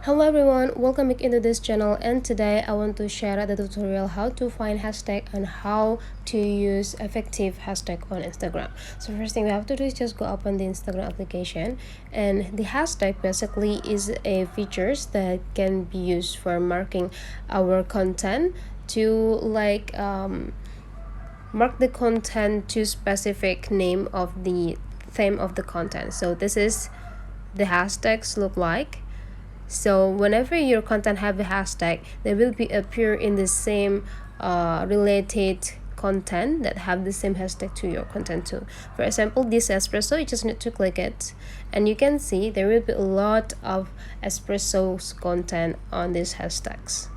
Hello everyone, welcome back into this channel, and today I want to share the tutorial how to find hashtag and how to use effective hashtag on Instagram. So first thing we have to do is just go open the Instagram application, and the hashtag basically is a features that can be used for marking our content to mark the content to specific name of the theme of the content. So this is the hashtags look like. So whenever your content have a hashtag, they will be appear in the same related content that have the same hashtag to your content too. For example, this espresso, you just need to click it, and you can see there will be a lot of espresso's content on these hashtags.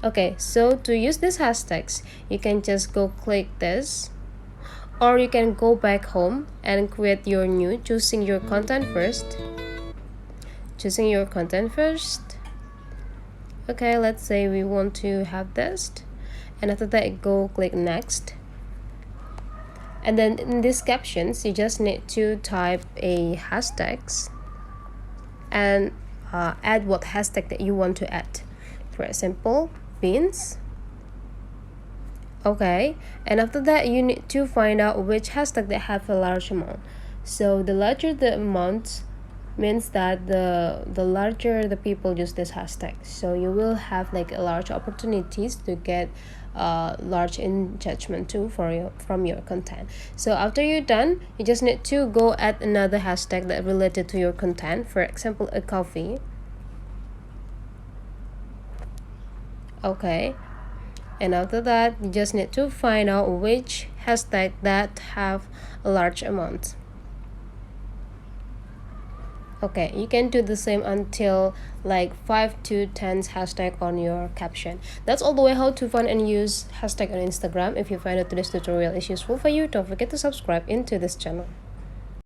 Okay, so to use these hashtags, you can just go click this, or you can go back home and create your new, choosing your content first. Okay, let's say we want to have this, and after that go click next, and then in these captions you just need to type a hashtags and add what hashtag that you want to add. For example, beans. Okay, and after that you need to find out which hashtag that have a large amount. So the larger the amount means that the larger the people use this hashtag, so you will have like a large opportunities to get large engagement too from your content. So after you're done, you just need to go add another hashtag that related to your content. For example, a coffee. Okay, and after that you just need to find out which hashtag that have a large amount. Okay, you can do the same until like 5 to 10 hashtag on your caption. That's all the way how to find and use hashtag on Instagram. If you find that today's tutorial is useful for you, don't forget to subscribe into this channel.